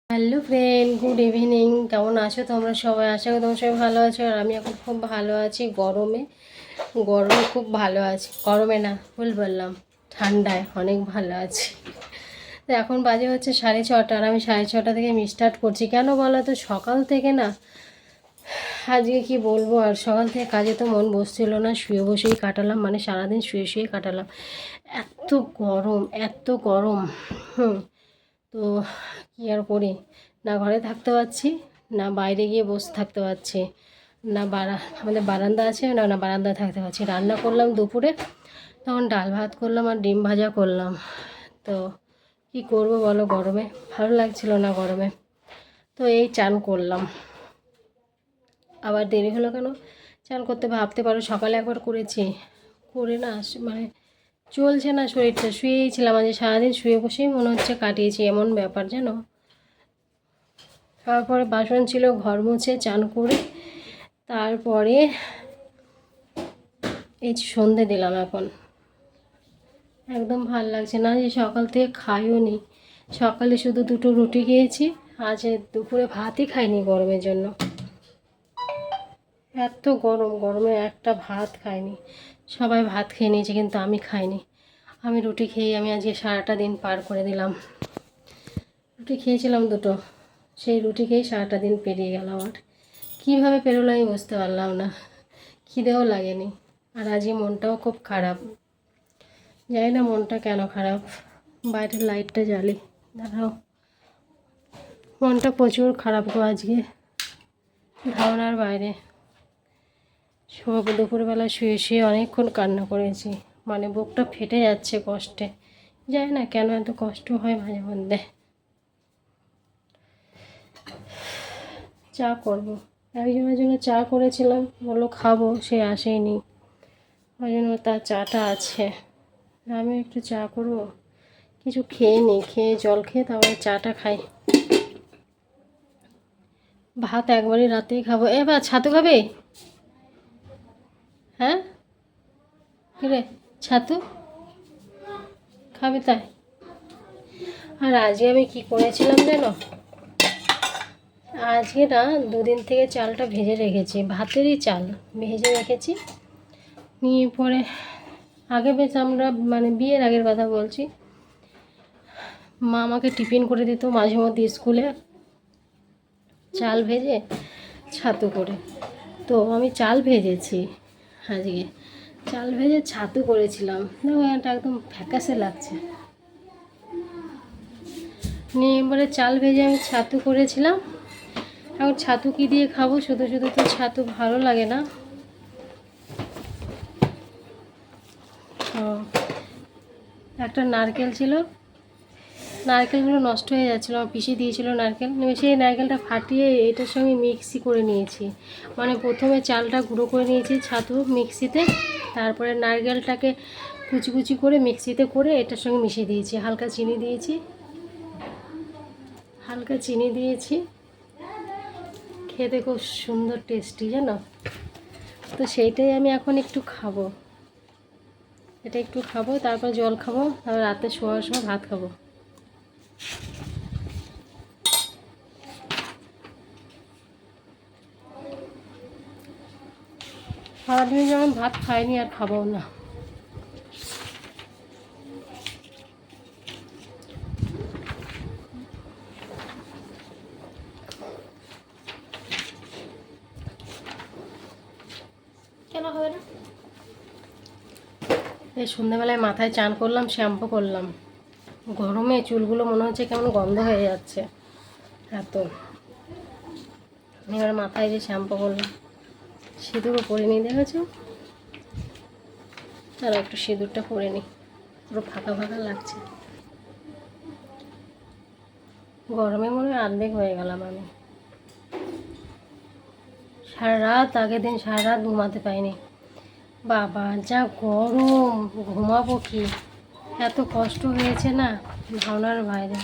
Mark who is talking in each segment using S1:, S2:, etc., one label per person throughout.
S1: Hello friend, good evening. কেমন আছো তোমরা সবাই? আশা করি তোমরা সবাই ভালো আছো। আর আমি এখন খুব ভালো আছি। গরমে গরমে খুব ভালো আছি। গরমে না, ভুল বললাম, ঠান্ডায় অনেক ভালো আছি। তো এখন বাজে হচ্ছে 6:30, আর আমি 6:30 থেকে স্টার্ট করছি। কেন বলো তো, সকাল থেকে না, আজকে কি বলবো, আর সকাল থেকে কাজে তো মন বসছিল না, শুয়ে বসেই কাটালাম, মানে সারাদিন শুয়ে শুয়ে কাটালাম। এত গরম, এত গরম। তো কী আর করি, না ঘরে থাকতে পারছি, না বাইরে গিয়ে বসে থাকতে পারছি, না আমাদের বারান্দা আছে, না না বারান্দায় থাকতে পারছি। রান্না করলাম দুপুরে, তখন ডাল ভাত করলাম আর ডিম ভাজা করলাম। তো কি করব বলো, গরমে ভালো লাগছিল না গরমে। তো এই চান করলাম। আবার দেরি হলো কেন চান করতে, ভাবতে পারো সকালে একবার করেছি, করে না মানে চলছে না শরীরটা, শুয়েই ছিলাম। আজ সারাদিন শুয়ে বসেই মনে হচ্ছে কাটিয়েছি, এমন ব্যাপার জানো। তারপরে বাসন ছিল, ঘর মুছে চান করে তারপরে এই সন্ধে দিলাম। এখন একদম ভাল লাগছে না, যে সকাল থেকে খাইও নি। সকালে শুধু 2টো রুটি খেয়েছি, আজ দুপুরে ভাতই খাইনি গরমের জন্য। এত গরম, গরমে একটা ভাত খাইনি। সবাই ভাত খেয়ে নিয়েছে কিন্তু আমি খাইনি। আমি রুটি খেয়ে আমি আজকে সারাটা দিন পার করে দিলাম। রুটি খেয়েছিলাম 2টো, সেই রুটি খেয়েই সারাটা দিন পেরিয়ে গেল আমার। কীভাবে পেরোলো আমি বুঝতে পারলাম না, খিদেও লাগেনি। আর আজকে মনটাও খুব খারাপ, জানি না মনটা কেন খারাপ। বাইরের লাইটটা জ্বালি, দাঁড়াও। মনটা প্রচুর খারাপ গো আজকে, ধারণার বাইরে। সব দুপুরবেলা শুয়ে শুয়ে অনেকক্ষণ কান্না করেছি, মানে বুকটা ফেটে যাচ্ছে কষ্টে। জানি না কেন এত কষ্ট হয় মাঝে মধ্যে। চা করবো, একজনের জন্য চা করেছিলাম, বললো খাবো, সে আসেনি, ওই জন্য তার চাটা আছে। আমি একটু চা করবো, কিছু খেয়ে নিই, খেয়ে জল খেয়ে তারপরে চাটা খাই। ভাত একবারই রাতেই খাবো। এবার ছাতু খাবে? হ্যাঁ রে, ছাতু খাবে তাই? আর আজকে আমি কি করেছিলাম জানো, আজকে না 2 দিন থেকে চালটা ভেজে রেখেছি, ভাতেরই চাল ভেজে রেখেছি। নিয়ে পরে আগে বেশ আমরা, মানে বিয়ের আগের কথা বলছি, মা আমাকে টিফিন করে দিত মাঝে মধ্যে স্কুলে, চাল ভেজে ছাতু করে। তো আমি চাল ভেজেছি আজকে, চাল ভেজে ছাতু করেছিলাম। দেখো এটা একদম ফ্যাকাসে লাগছে। নিয়ে এবারে চাল ভেজে আমি ছাতু করেছিলাম। এখন ছাতু কি দিয়ে খাবো, শুধু শুধু তো ছাতু ভালো লাগে না। একটা নারকেল ছিল, নারকেলগুলো নষ্ট হয়ে যাচ্ছিলো, আমার পিসি দিয়েছিল নারকেল, সেই নারকেলটা ফাটিয়ে এটার সঙ্গে মিক্সি করে নিয়েছি। মানে প্রথমে চালটা গুঁড়ো করে নিয়েছি ছাতু মিক্সিতে, তারপরে নারকেলটাকে কুচি কুচি করে মিক্সিতে করে এটার সঙ্গে মিশিয়ে দিয়েছি। হালকা চিনি দিয়েছি, হালকা চিনি দিয়েছি, খেতে খুব সুন্দর টেস্টি জানো। তো সেইটাই আমি এখন একটু খাবো, এটা একটু খাবো, তারপর জল খাবো, তারপর রাতে শোয়ার সময় ভাত খাবো। সারাদিন যেমন ভাত খাইনি, আর খাবো না। কেন হবে না? এই সন্ধ্যেবেলায় মাথায় চান করলাম, শ্যাম্পু করলাম, গরমে চুলগুলো মনে হচ্ছে কেমন গন্ধ হয়ে যাচ্ছে এত। এবার মাথায় যে শ্যাম্পু করলাম, সিঁদুরও পরে নিই, দেখেছো? আর একটু সিঁদুরটা পরে নিই, পুরো ফাঁকা ফাঁকা লাগছে। গরমে মনে হয় আর্ধেক হয়ে গেলাম আমি। সারা রাত, আগের দিন সারা রাত ঘুমাতে পাইনি। বাবা যা গরম, ঘুমাবো কি, এত কষ্ট হয়েছে না, ধারণার বাইরে।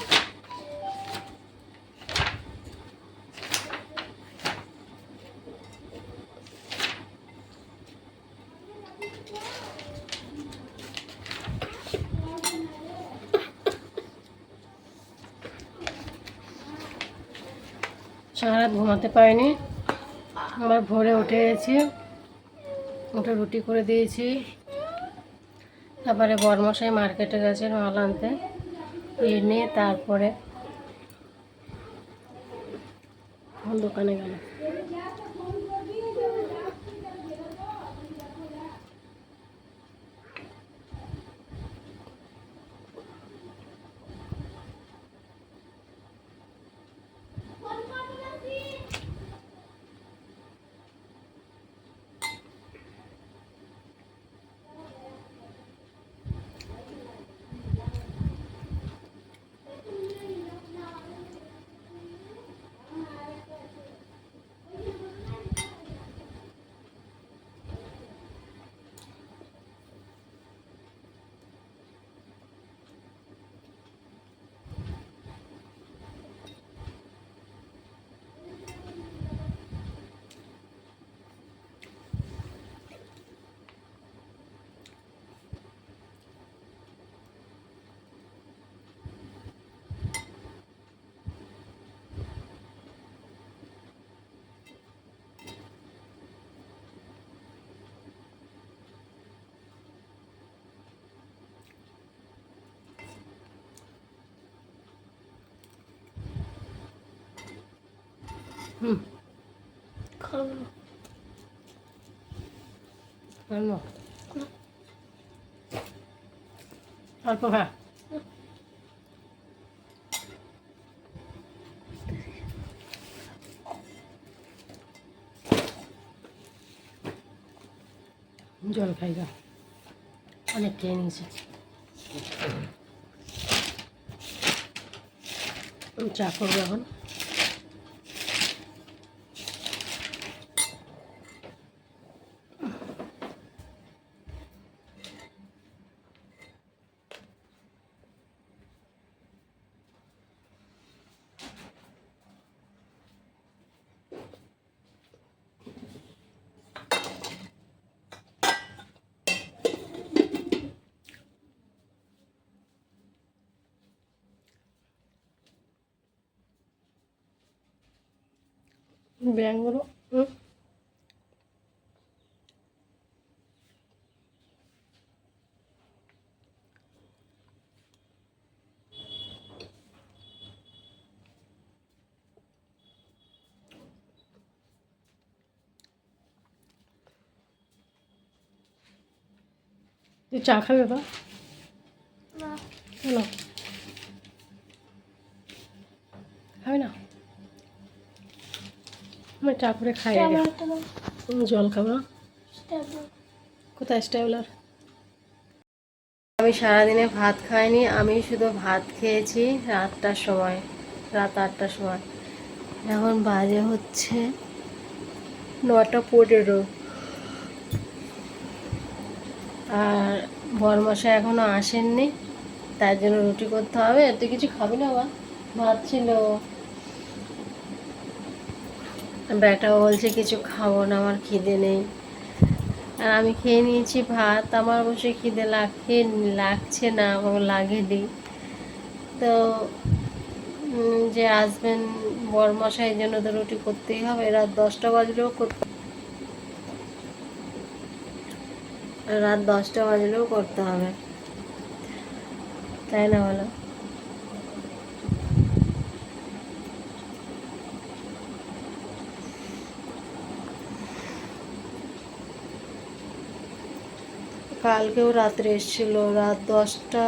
S1: সারা রাত ঘুমাতে পারিনি, আবার ভোরে উঠে গেছি, উঠে রুটি করে দিয়েছি। তারপরে বরমশাই মার্কেটে গেছে মাল আনতে, এনে তারপরে দোকানে গেল। খাবো না, অল্প খা। জল খাই গা, অনেক খেয়ে নিয়েছি। চা করবো এখন। ব্যায়ামগুলো তুই চা খাবে বা কেন খাবে না? আমি চা করে খাই, জল খাবো না। কোথায় স্টেবলার? আমি সারাদিনে ভাত খাইনি, আমি শুধু ভাত খেয়েছি রাত 8টার সময়। এখন বাজে হচ্ছে 9টা 15। আর বরমশাই এখনও আসেননি, তার জন্য রুটি করতে হবে। তুই কিছু খাবি না? বা ভাত ছিল, ব্যাটাও বলছে কিছু খাবো না, আমার খিদে নেই। আর আমি খেয়ে নিয়েছি ভাত, আমার অবশ্যই খিদে লাগছে না, আমার লাগেনি। তো যে আসবেন বরমশাইয়ের জন্য তো রুটি করতেই হবে। রাত 10টা বাজলেও করতে হবে, তাই না বলো? কালকেও রাত্রে এসেছিল, রাত 10টা।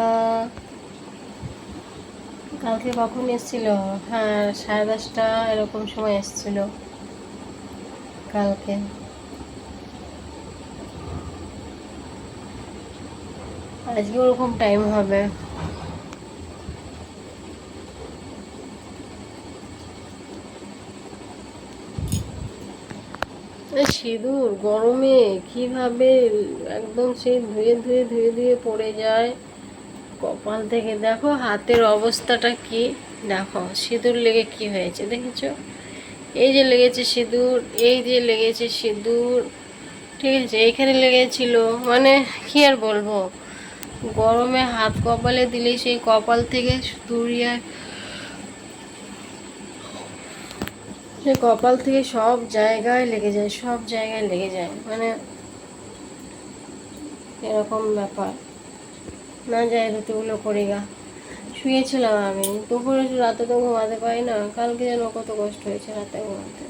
S1: কালকে কখন এসেছিল? হ্যাঁ, 10:30 এরকম সময় এসেছিল কালকে। আজকে ওরকম টাইম হবে। সিঁদুর গরমে কিভাবে একদম সেই ধুয়ে পড়ে যায় কপাল থেকে। দেখো হাতের অবস্থাটা কি, দেখো সিঁদুর লেগে কি হয়েছে দেখেছো? এই যে লেগেছে সিঁদুর, এই যে লেগেছে সিঁদুর, ঠিক আছে, এইখানে লেগেছিল। মানে কি আর বলবো, গরমে হাত কপালে দিলেই সেই কপাল থেকে দূরিয়ে এই কপাল থেকে সব জায়গায় লেগে যায়, সব জায়গায় লেগে যায়, মানে এরকম ব্যাপার। না যায় রুটিগুলো করি গা। শুয়েছিলাম আমি দুপুরে, রাতে তো ঘুমাতে পারি না, কালকে যেন কত কষ্ট হয়েছে রাতে ঘুমাতে।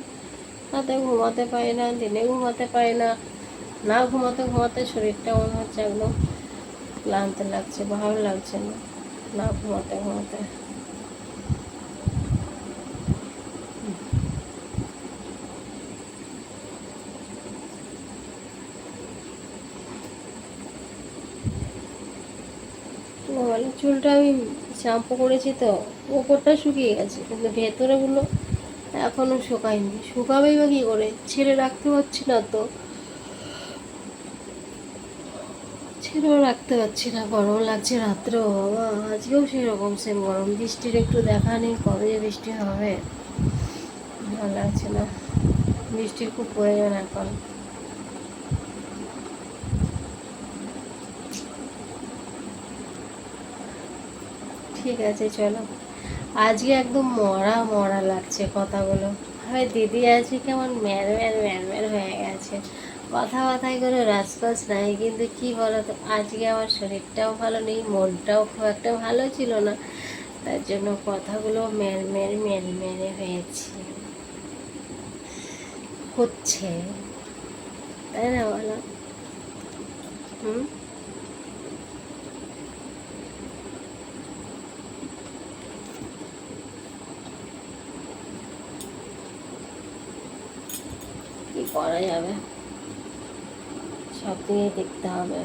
S1: রাতে ঘুমাতে পারি না, দিনে ঘুমাতে পারি না। না ঘুমাতে ঘুমাতে শরীরটা মনে হচ্ছে একদম ক্লান্ত লাগছে, ভালো লাগছে না, না ঘুমাতে ঘুমাতে। বলে চুলটা আমি শ্যাম্পু করেছি তো, ওপরটা শুকিয়ে গেছে কিন্তু ভেতরেগুলো এখনো শুকায়নি। শুকাবেই বা কী করে, ছেড়ে রাখতে পারছি না তো, ছেড়েও রাখতে পারছি না, গরম লাগছে রাত্রেও। বাবা আজকেও সেরকম সেম গরম। বৃষ্টির একটু দেখা নেই, কবে যে বৃষ্টি হবে ভালো লাগছে না। বৃষ্টির খুব প্রয়োজন এখন। ঠিক আছে চলো, আজকে একদম মরা মরা লাগছে কথাগুলো। হবে দিদি আজকে কেমন ম্যার ম্যার ম্যার ম্যার হয়ে গেছে, কথা কথায় কোনো রাজকাজ নাই। কিন্তু কি বলতো, আজকে আমার শরীরটাও ভালো নেই, মনটাও খুব একটা ভালো ছিল না, তার জন্য কথাগুলো ম্যার ম্যার ম্যার ম্যারে হয়েছে, হচ্ছে, তাই না বলো? হুম, কি করা যাবে, সব দিকেই দেখতে হবে।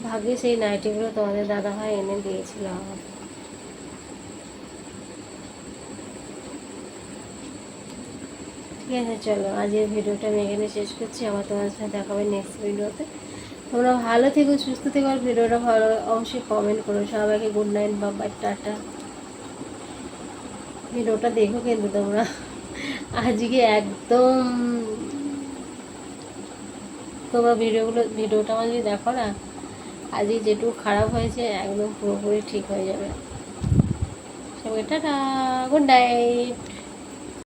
S1: ভাগ্যে সেই নাইটিগুলো তোমাদের দাদাভাই এনে দিয়েছিল আমাকে। ঠিক আছে চলো, আজকের ভিডিওটা আমি এখানে শেষ করছি, আবার তোমার সাথে দেখা হবে নেক্সট ভিডিওতে। তোমরা ভালো থেকো, সুস্থ থেকো, আর ভিডিওটা ভালো অবশ্যই কমেন্ট করো। সবাইকে গুড নাইট, বাই, টাটা। ভিডিওটা দেখো কিন্তু তোমরা, আজকে একদম তোমরা ভিডিওটা আমার যদি দেখো না, আজকে যেটুকু খারাপ হয়েছে একদম পুরোপুরি ঠিক হয়ে যাবে। সবাই টাটা, গুড নাইট।